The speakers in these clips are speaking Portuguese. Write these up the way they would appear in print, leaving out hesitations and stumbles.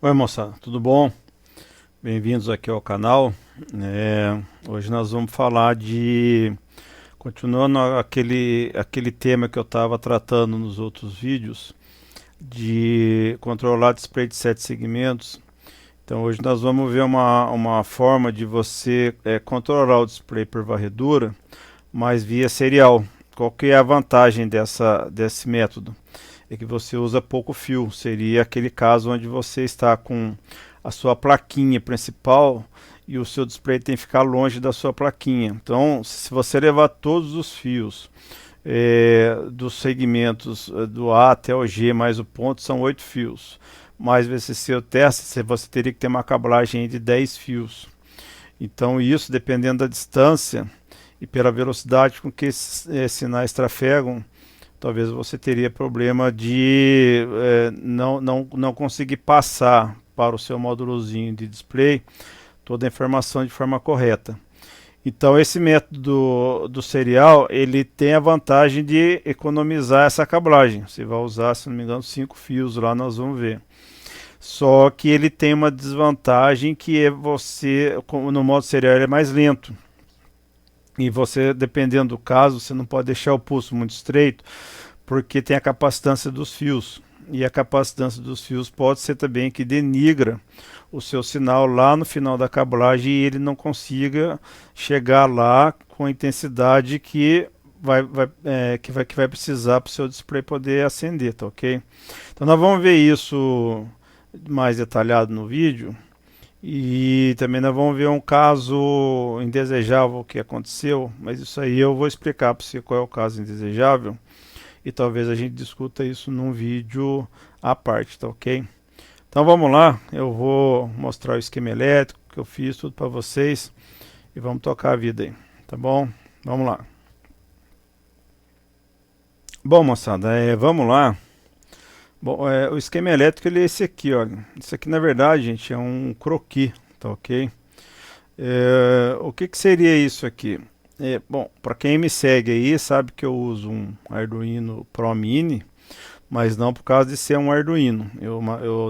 Oi moçada, tudo bom? Bem-vindos aqui ao canal. Hoje nós vamos falar continuando aquele tema que eu estava tratando nos outros vídeos, de controlar display de 7 segmentos. Então hoje nós vamos ver uma forma de você controlar o display por varredura, mas via serial. Qual que é a vantagem desse método? É que você usa pouco fio. Seria aquele caso onde você está com a sua plaquinha principal e o seu display tem que ficar longe da sua plaquinha. Então, se você levar todos os fios dos segmentos do A até o G mais o ponto, são 8 fios. Mais VCC ou teste, você teria que ter uma cablagem de 10 fios. Então, isso, dependendo da distância e pela velocidade com que esses sinais trafegam, talvez você teria problema de não conseguir passar para o seu módulozinho de display toda a informação de forma correta. Então esse método do serial, ele tem a vantagem de economizar essa cablagem. Você vai usar, se não me engano, 5 fios lá, nós vamos ver. Só que ele tem uma desvantagem que é no modo serial ele é mais lento. E você, dependendo do caso, você não pode deixar o pulso muito estreito, porque tem a capacitância dos fios. E a capacitância dos fios pode ser também que denigra o seu sinal lá no final da cablagem e ele não consiga chegar lá com a intensidade que vai precisar para o seu display poder acender, tá ok? Então nós vamos ver isso mais detalhado no vídeo. E também nós vamos ver um caso indesejável que aconteceu, mas isso aí eu vou explicar para você qual é o caso indesejável e talvez a gente discuta isso num vídeo à parte, tá ok? Então vamos lá, eu vou mostrar o esquema elétrico que eu fiz tudo para vocês e vamos tocar a vida aí, tá bom? Vamos lá. Bom, moçada, vamos lá. Bom, o esquema elétrico ele é esse aqui, olha. Isso aqui na verdade, gente, é um croquis, tá ok? O que seria isso aqui? Bom, para quem me segue aí, sabe que eu uso um Arduino Pro Mini, mas não por causa de ser um Arduino.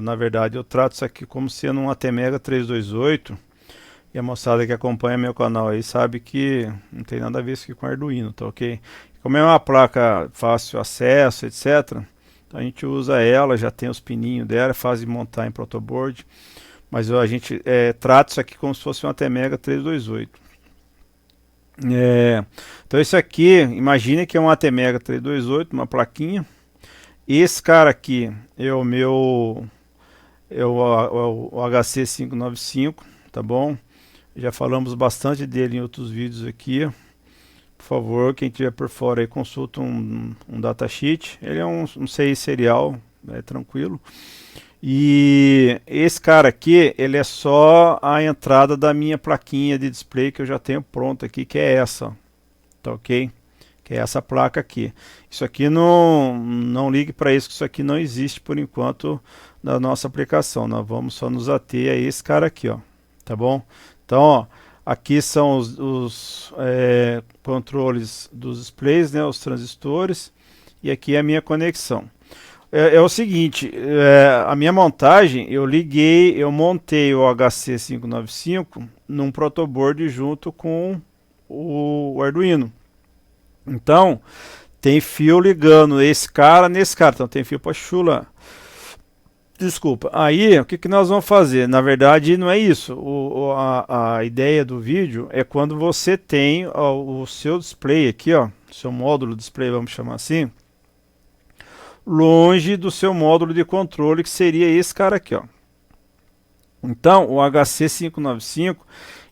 Na verdade, eu trato isso aqui como sendo um ATmega 328, e a moçada que acompanha meu canal aí sabe que não tem nada a ver isso aqui com Arduino, tá ok? Como é uma placa fácil acesso, etc., então a gente usa ela, já tem os pininhos dela, é fácil de montar em protoboard, mas a gente trata isso aqui como se fosse um ATmega 328. Então esse aqui, imagine que é um ATmega 328, uma plaquinha. Esse cara aqui é o meu o HC595, tá bom? Já falamos bastante dele em outros vídeos aqui. Por favor, quem tiver por fora aí, consulta um datasheet. Ele é um CI serial, tranquilo. E esse cara aqui, ele é só a entrada da minha plaquinha de display que eu já tenho pronta aqui, que é essa, tá ok? Que é essa placa aqui. Isso aqui não ligue para isso, que isso aqui não existe por enquanto na nossa aplicação. Nós vamos só nos ater a esse cara aqui, ó, tá bom? Então, ó, aqui são os controles dos displays, né, os transistores, e aqui é a minha conexão. É o seguinte, a minha montagem, eu montei o HC595 num protoboard junto com o Arduino. Então, tem fio ligando esse cara nesse cara, então tem fio para chula. Desculpa, aí o que nós vamos fazer? Na verdade não é isso, a ideia do vídeo é quando você tem o seu display aqui, ó, seu módulo display, vamos chamar assim, longe do seu módulo de controle, que seria esse cara aqui, ó. Então, o HC595,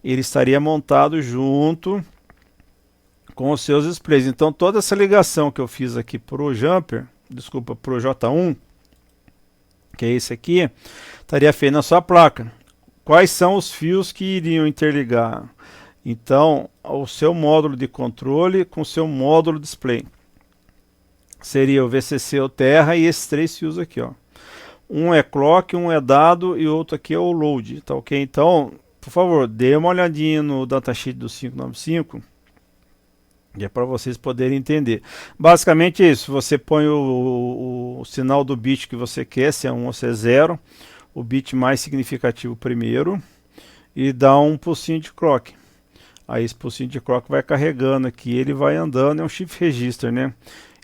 ele estaria montado junto com os seus displays. Então, toda essa ligação que eu fiz aqui pro jumper, desculpa, pro J1, que é esse aqui, estaria feito na sua placa. Quais são os fios que iriam interligar? Então, o seu módulo de controle com o seu módulo display. Seria o VCC ou terra e esses 3 fios aqui, ó. Um é clock, um é dado e outro aqui é o load, tá ok? Então, por favor, dê uma olhadinha no datasheet do 595, que é para vocês poderem entender. Basicamente é isso, você põe o sinal do bit que você quer, se é 1 ou se é 0, o bit mais significativo primeiro e dá um pulsinho de clock. Aí esse pulsinho de clock vai carregando aqui, ele vai andando, é um shift register, né?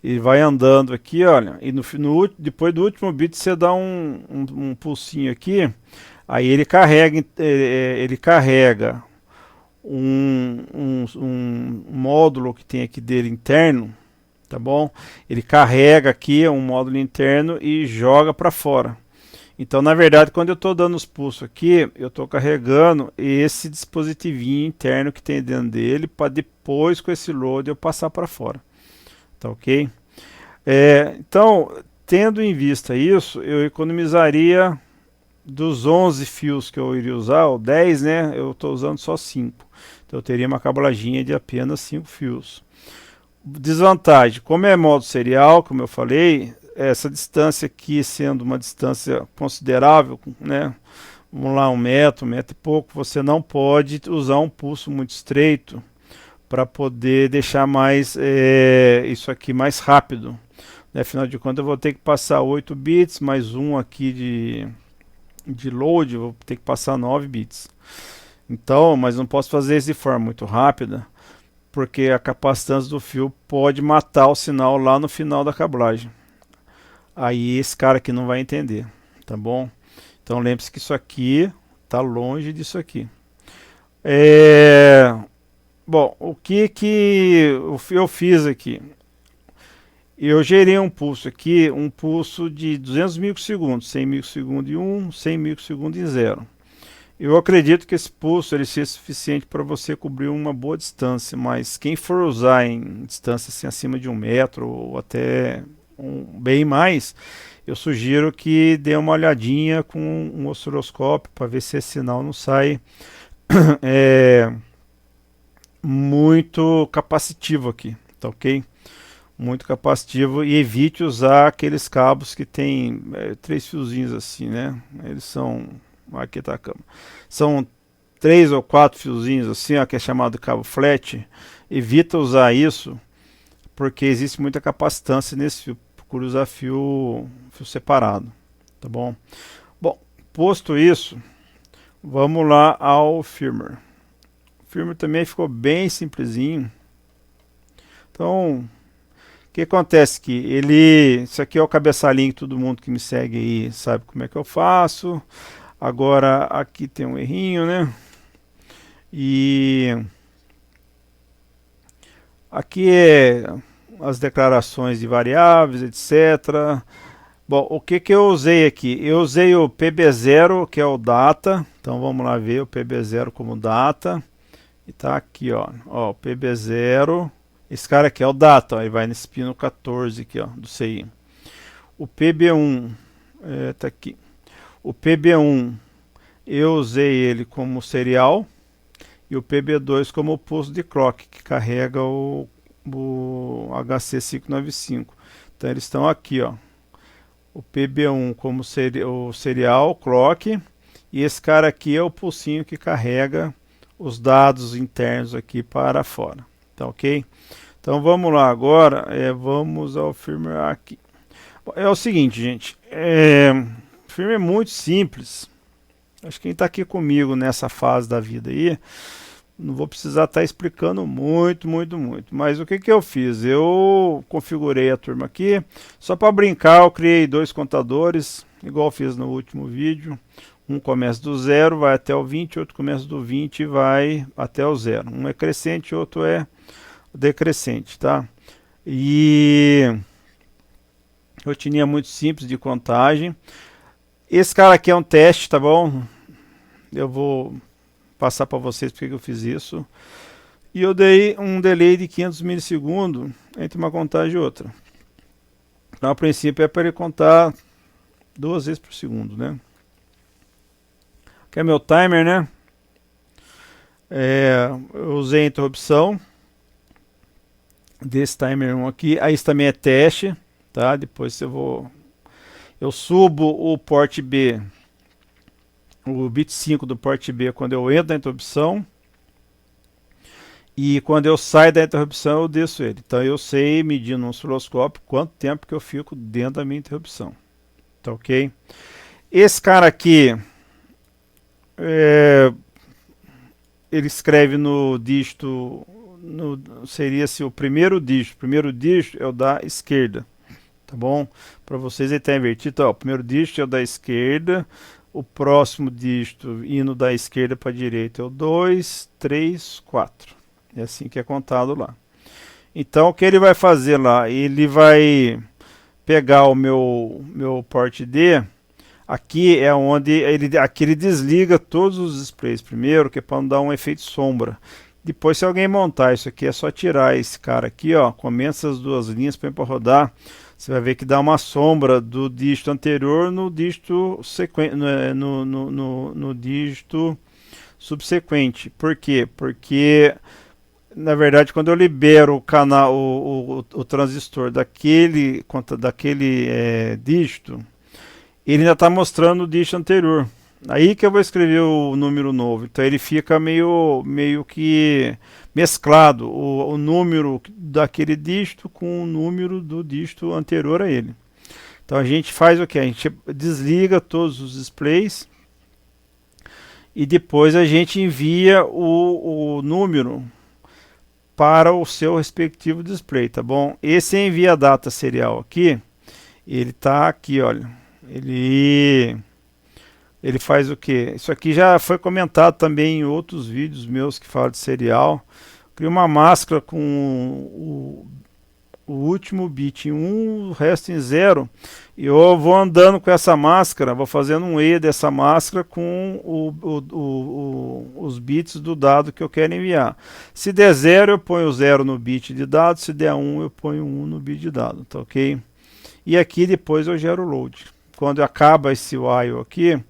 Ele vai andando aqui, olha, e depois do último bit você dá um pulsinho aqui, aí ele carrega um módulo que tem aqui dele interno, tá bom? Ele carrega aqui um módulo interno e joga para fora. Então, na verdade, quando eu estou dando os pulsos aqui, eu estou carregando esse dispositivinho interno que tem dentro dele para depois, com esse load, eu passar para fora. Tá ok? Então, tendo em vista isso, eu economizaria dos 11 fios que eu iria usar, ou 10, né? Eu estou usando só 5. Então, eu teria uma cablaginha de apenas 5 fios. Desvantagem, como é modo serial, como eu falei, essa distância aqui sendo uma distância considerável, né? Vamos lá, 1 metro e pouco, você não pode usar um pulso muito estreito para poder deixar mais isso aqui mais rápido. Né? Afinal de contas, eu vou ter que passar 8 bits, mais um aqui de load, vou ter que passar 9 bits. Então, mas não posso fazer isso de forma muito rápida, porque a capacitância do fio pode matar o sinal lá no final da cablagem. Aí esse cara aqui não vai entender, tá bom? Então lembre-se que isso aqui está longe disso aqui. Bom, o que eu fiz aqui? Eu gerei um pulso aqui, um pulso de 200 microsegundos, 100 microsegundos em 1, 100 microsegundos em 0. Eu acredito que esse pulso ele seja suficiente para você cobrir uma boa distância, mas quem for usar em distância assim, acima de 1 metro ou até bem mais, eu sugiro que dê uma olhadinha com um osciloscópio para ver se esse sinal não sai muito capacitivo aqui, tá ok? Muito capacitivo, e evite usar aqueles cabos que tem 3 fiozinhos assim, né? Eles são, aqui tá a câmera, são 3 ou 4 fiozinhos assim, ó, que é chamado cabo flat. Evita usar isso, porque existe muita capacitância nesse fio. Procure usar fio separado, tá bom? Bom, posto isso, vamos lá ao firmware. O firmware também ficou bem simplesinho. Então, o que acontece aqui? Isso aqui é o cabeçalhinho que todo mundo que me segue aí sabe como é que eu faço. Agora, aqui tem um errinho, né? E aqui é as declarações de variáveis, etc. Bom, o que eu usei aqui? Eu usei o PB0, que é o data. Então vamos lá ver o PB0 como data. E tá aqui, ó, o PB0. Esse cara aqui é o data, ó, ele vai nesse pino 14 aqui, ó, do CI. O PB1 tá aqui. O PB1 eu usei ele como serial e o PB2 como pulso de clock, que carrega o HC595. Então eles estão aqui, ó. O PB1 como o serial clock, e esse cara aqui é o pulsinho que carrega os dados internos aqui para fora. Tá ok? Então vamos lá agora, vamos ao firmware aqui. É o seguinte, gente, o firmware é muito simples. Acho que quem está aqui comigo nessa fase da vida aí, não vou precisar estar explicando muito. Mas o que eu fiz? Eu configurei a turma aqui. Só para brincar, eu criei 2 contadores, igual eu fiz no último vídeo. Um começa do 0, vai até o 20, outro começa do 20 e vai até o 0. Um é crescente, outro é decrescente, tá? E rotininha muito simples de contagem. Esse cara aqui é um teste, tá bom? Eu vou passar para vocês porque eu fiz isso. E eu dei um delay de 500 milissegundos entre uma contagem e outra. Então, a princípio, é para ele contar 2 vezes por segundo, né? Aqui é meu timer, né? Eu usei a interrupção desse timer 1 aqui. Aí isso também é teste, tá? Depois eu subo o port B, o bit 5 do port B quando eu entro na interrupção, e quando eu saio da interrupção eu desço ele. Então eu sei medir no osciloscópio quanto tempo que eu fico dentro da minha interrupção. Tá ok? Esse cara aqui, ele escreve no dígito, seria assim, o primeiro dígito é o da esquerda, tá bom? Para vocês ele está invertido, então, ó, o primeiro dígito é o da esquerda, o próximo dígito indo da esquerda para a direita é o 2, 3, 4. É assim que é contado lá. Então o que ele vai fazer lá? Ele vai pegar o meu port D. Aqui é onde ele desliga todos os displays primeiro, que é para não dar um efeito sombra. Depois, se alguém montar isso aqui, é só tirar esse cara aqui, ó, começa as duas linhas, põe para rodar. Você vai ver que dá uma sombra do dígito anterior no dígito no dígito subsequente. Por quê? Porque na verdade, quando eu libero o canal, o transistor daquele dígito, ele ainda está mostrando o dígito anterior. Aí que eu vou escrever o número novo. Então ele fica meio que mesclado, o número daquele dígito com o número do dígito anterior a ele. Então a gente faz o que? A gente desliga todos os displays e depois a gente envia o número para o seu respectivo display, tá bom? Esse envia data serial aqui, ele tá aqui, olha. Ele faz o que? Isso aqui já foi comentado também em outros vídeos meus que falam de serial. Cria uma máscara com o último bit em 1, o resto em 0. E eu vou andando com essa máscara, vou fazendo um E dessa máscara com os bits do dado que eu quero enviar. Se der 0, eu ponho 0 no bit de dado. Se der 1, eu ponho 1 no bit de dado, tá ok? E aqui depois eu gero o load. Quando acaba esse while aqui,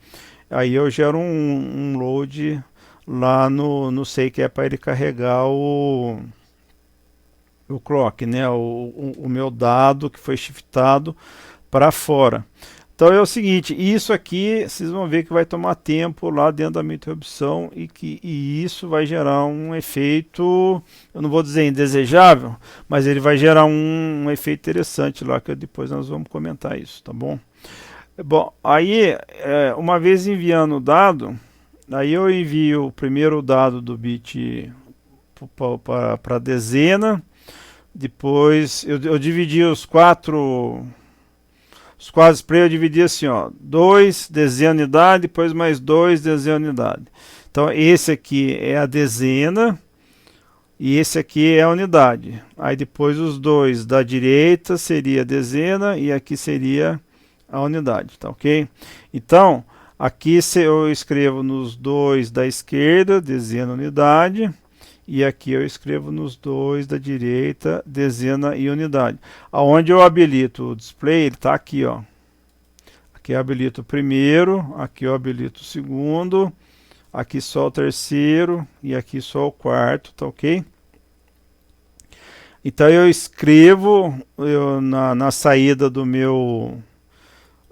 aí eu gero um load lá no sei que é para ele carregar o clock, né? O meu dado que foi shiftado para fora. Então é o seguinte, isso aqui vocês vão ver que vai tomar tempo lá dentro da minha interrupção e isso vai gerar um efeito, eu não vou dizer indesejável, mas ele vai gerar um efeito interessante lá que depois nós vamos comentar isso, tá bom? Bom, aí uma vez enviando o dado, aí eu envio primeiro o dado do bit para a dezena. Depois eu dividi os quatro displays, eu dividi assim, ó, 2 dezena unidade, depois mais 2 dezena unidade. Então esse aqui é a dezena e esse aqui é a unidade. Aí depois os dois da direita seria a dezena e aqui seria a unidade, tá ok? Então aqui eu escrevo nos dois da esquerda, dezena unidade. E aqui eu escrevo nos dois da direita, dezena e unidade. Aonde eu habilito o display, ele está aqui, ó. Aqui eu habilito o primeiro, aqui eu habilito o segundo, aqui só o terceiro e aqui só o quarto, tá ok? Então eu escrevo na saída do meu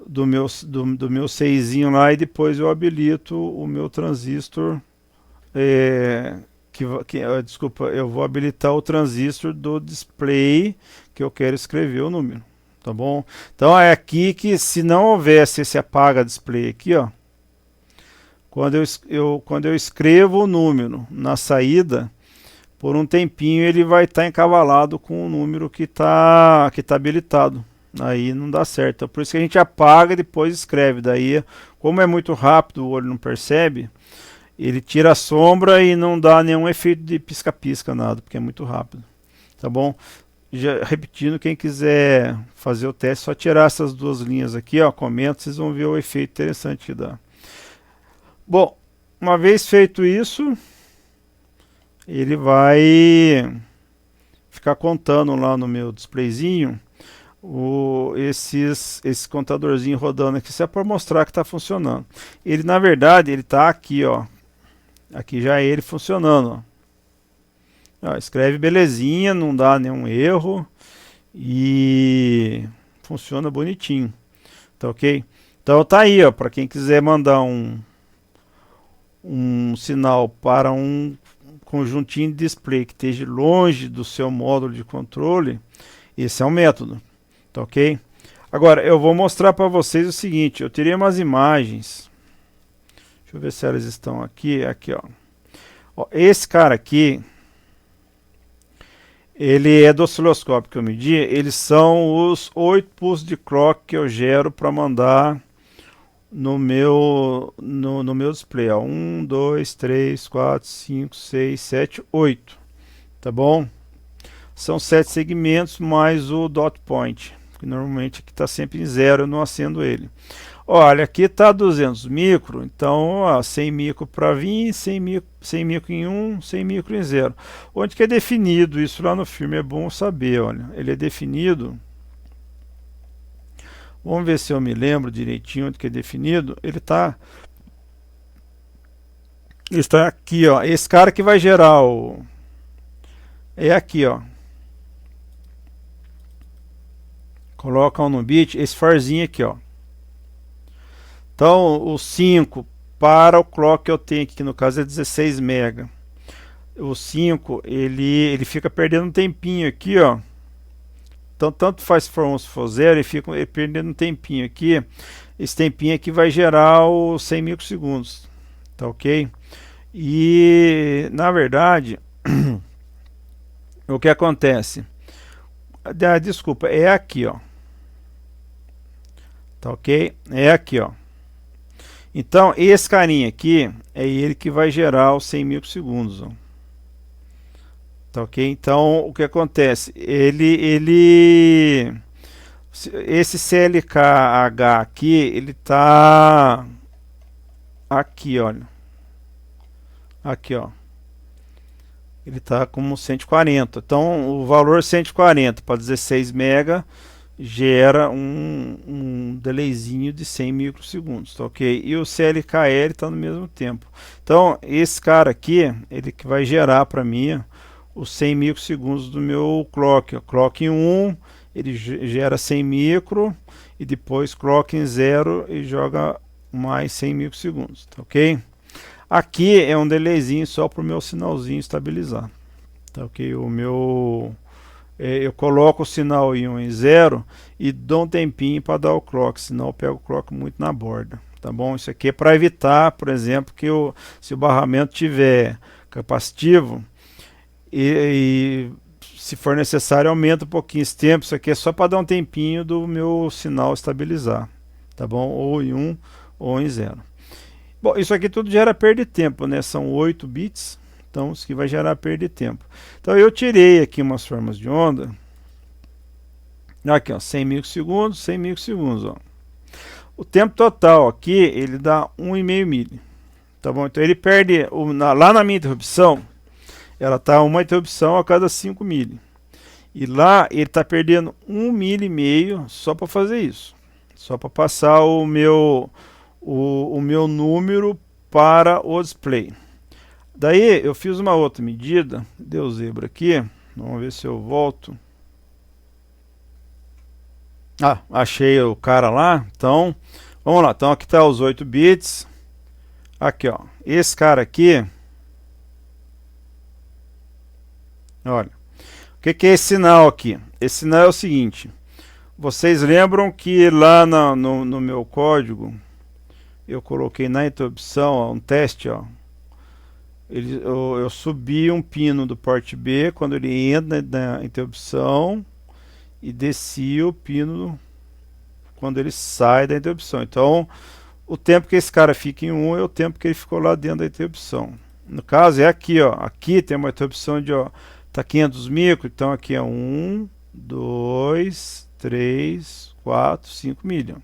6zinho lá e depois eu habilito o meu transistor. Desculpa, eu vou habilitar o transistor do display que eu quero escrever o número, tá bom? Então é aqui que se não houvesse esse apaga display aqui, ó, quando eu escrevo o número na saída, por um tempinho ele vai estar encavalado com o número que tá habilitado. Aí não dá certo. Por isso que a gente apaga e depois escreve. Daí, como é muito rápido, o olho não percebe. Ele tira a sombra e não dá nenhum efeito de pisca-pisca, nada, porque é muito rápido. Tá bom? Já, repetindo, quem quiser fazer o teste, só tirar essas duas linhas aqui, ó, comenta, vocês vão ver o efeito interessante que dá. Bom, uma vez feito isso, ele vai ficar contando lá no meu displayzinho esse contadorzinho rodando aqui, só para mostrar que está funcionando. Ele, na verdade, ele está aqui, ó. Aqui já é ele funcionando, ó. Escreve belezinha, não dá nenhum erro e funciona bonitinho, tá ok? Então tá aí, ó, para quem quiser mandar um sinal para um conjuntinho de display que esteja longe do seu módulo de controle, esse é o método, tá ok? Agora, eu vou mostrar para vocês o seguinte, eu tirei umas imagens, deixa eu ver se elas estão aqui, aqui ó. Ó, esse cara aqui, ele é do osciloscópio que eu medi, eles são os 8 pulsos de clock que eu gero para mandar no meu display. Ó. 1, 2, 3, 4, 5, 6, 7, 8. Tá bom? São 7 segmentos mais o dot point, que normalmente aqui está sempre em 0, eu não acendo ele. Olha, aqui está 200 micro, então ó, 100 micro para vir, 100 micro em 1, 100 micro em 0. Onde que é definido isso lá no filme? É bom saber, olha. Ele é definido. Vamos ver se eu me lembro direitinho onde que é definido. Ele está aqui, ó. Esse cara que vai gerar o... É aqui, ó. Coloca um no bit, esse farzinho aqui, ó. Então, o 5 para o clock que eu tenho aqui, que no caso é 16 MB. O 5, ele fica perdendo um tempinho aqui, ó. Então, tanto faz se for 1 se for 0, ele fica perdendo um tempinho aqui. Esse tempinho aqui vai gerar os 100 microsegundos. Tá ok? E, na verdade, o que acontece? Desculpa, é aqui, ó. Tá ok? É aqui, ó. Então, esse carinha aqui, é ele que vai gerar os 100 microsegundos, ó. Tá ok? Então, o que acontece? Esse CLKH aqui, ele tá aqui, olha. Aqui, ó. Ele tá como 140. Então, o valor 140 para 16 MB gera um delayzinho de 100 microsegundos, tá ok? E o CLKL está no mesmo tempo. Então, esse cara aqui, ele que vai gerar para mim os 100 microsegundos do meu clock. Clock em 1, ele gera 100 micro, e depois clock em 0 e joga mais 100 microsegundos, tá ok? Aqui é um delayzinho só para o meu sinalzinho estabilizar, tá ok? O meu... eu coloco o sinal em 1 em 0 e dou um tempinho para dar o clock, senão eu pego o clock muito na borda, tá bom? Isso aqui é para evitar, por exemplo, que se o barramento tiver capacitivo e se for necessário aumenta um pouquinho esse tempo. Isso aqui é só para dar um tempinho do meu sinal estabilizar, tá bom? Ou em 1 ou em 0. Bom, isso aqui tudo gera perda de tempo, né? São 8 bits. Então, isso aqui vai gerar perda de tempo. Então, eu tirei aqui umas formas de onda. Aqui, ó, 100 microsegundos, 100 microsegundos, ó. O tempo total aqui, ele dá 1,5 milli. Tá bom? Então, ele perde, lá na minha interrupção, ela tá uma interrupção a cada 5 milli. E lá, ele tá perdendo 1,5 milli só para fazer isso. Só para passar o meu número para o display. Daí eu fiz uma outra medida, deu zebra aqui, vamos ver se eu volto. Ah, achei o cara lá, então, vamos lá, então aqui está os 8 bits, aqui ó, esse cara aqui, olha, o que é esse sinal aqui? Esse sinal é o seguinte, vocês lembram que lá no meu código, eu coloquei na interrupção ó, um teste, ó. Eu subi um pino do porte B quando ele entra na interrupção e desci o pino quando ele sai da interrupção. Então, o tempo que esse cara fica em 1 é o tempo que ele ficou lá dentro da interrupção. No caso, é aqui, ó. Aqui tem uma interrupção de, ó, tá 500 micro, então aqui é 1, 2, 3, 4, 5 milhões.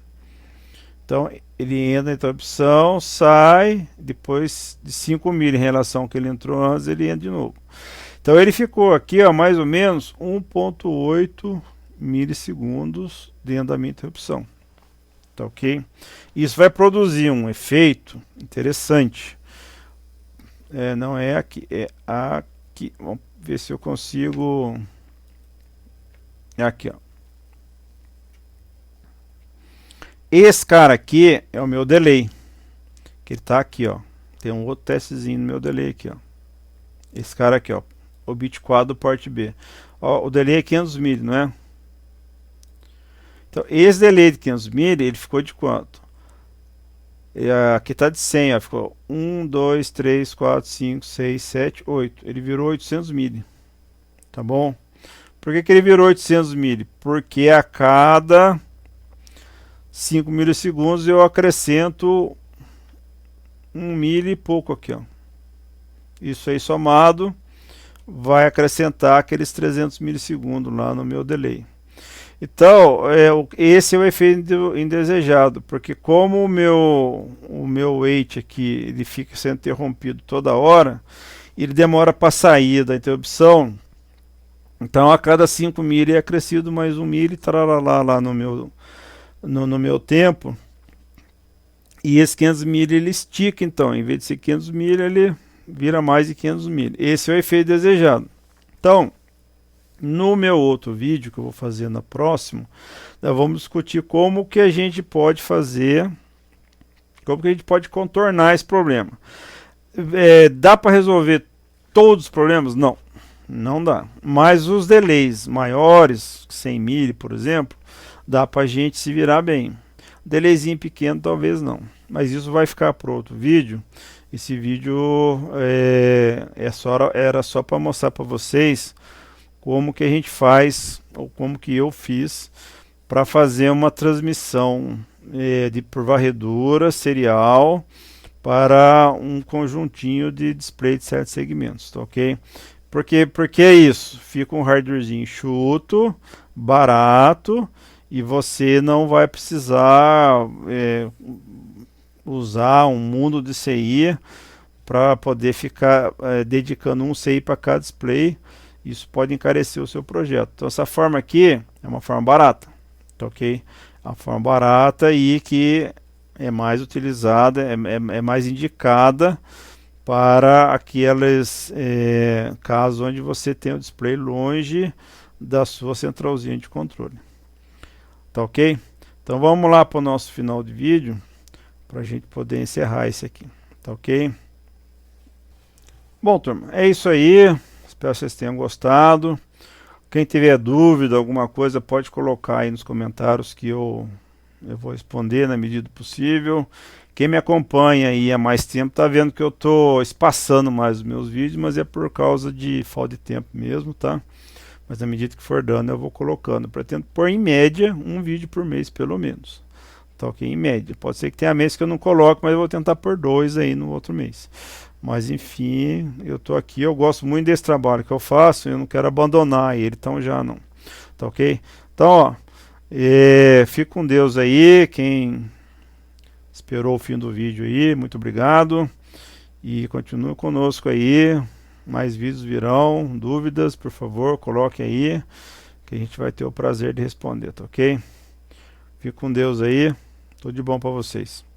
Então, ele entra na interrupção, sai, depois de 5 milli em relação ao que ele entrou antes, ele entra de novo. Então, ele ficou aqui, ó, mais ou menos 1,8 milissegundos dentro da minha interrupção. Tá ok? Isso vai produzir um efeito interessante. Não é aqui, é aqui. Vamos ver se eu consigo... É aqui, ó. Esse cara aqui é o meu delay, que ele tá aqui, ó. Tem um outro testezinho no meu delay aqui, ó. Esse cara aqui, ó, o bit quadro do porte B. Ó, o delay é 500 milli, não é? Então, esse delay de 500 milli, ele ficou de quanto? Aqui está de 100, ó, ficou 1, 2, 3, 4, 5, 6, 7, 8. Ele virou 800 milli, tá bom? Por que ele virou 800 milli? Porque a cada 5 milissegundos eu acrescento 1 milli e pouco aqui, ó. Isso aí somado vai acrescentar aqueles 300 milissegundos lá no meu delay. Então, esse é o efeito indesejado, porque como o meu wait aqui ele fica sendo interrompido toda hora, ele demora para sair da interrupção. Então, a cada 5 milli é acrescido mais 1 milli, trará lá no meu tempo. E esse 500 milli ele estica, então, em vez de ser 500 milli, ele vira mais de 500 milli. Esse é o efeito desejado. Então, no meu outro vídeo que eu vou fazer na próxima, nós vamos discutir como que a gente pode fazer, como que a gente pode contornar esse problema. Dá para resolver todos os problemas? Não, não dá. Mas os delays maiores, 100 milli, por exemplo, dá para a gente se virar bem. Delayzinho pequeno talvez não, mas isso vai ficar para outro vídeo. Esse vídeo era só para mostrar para vocês como que a gente faz, ou como que eu fiz, para fazer uma transmissão por varredura serial para um conjuntinho de display de 7 segmentos, tá ok? Porque é isso, fica um hardwarezinho enxuto, barato, e você não vai precisar usar um mundo de CI para poder ficar dedicando um CI para cada display. Isso pode encarecer o seu projeto. Então essa forma aqui é uma forma barata, tá ok? É uma forma barata e que é mais utilizada, é mais indicada para aqueles casos onde você tem o display longe da sua centralzinha de controle. Tá ok? Então vamos lá para o nosso final de vídeo, para a gente poder encerrar esse aqui. Tá ok? Bom, turma, é isso aí. Espero que vocês tenham gostado. Quem tiver dúvida, alguma coisa, pode colocar aí nos comentários que eu vou responder na medida do possível. Quem me acompanha aí há mais tempo está vendo que eu estou espaçando mais os meus vídeos, mas é por causa de falta de tempo mesmo, tá? Mas na medida que for dando eu vou colocando. Eu pretendo pôr em média um vídeo por mês pelo menos. Tá ok? Em média. Pode ser que tenha mês que eu não coloco, mas eu vou tentar pôr 2 aí no outro mês. Mas enfim, eu tô aqui, eu gosto muito desse trabalho que eu faço, eu não quero abandonar ele, então já não. Tá ok? Então, ó, fique com Deus aí, quem esperou o fim do vídeo aí, muito obrigado. E continue conosco aí, mais vídeos virão, dúvidas, por favor, coloque aí, que a gente vai ter o prazer de responder, tá ok? Fique com Deus aí, tudo de bom para vocês.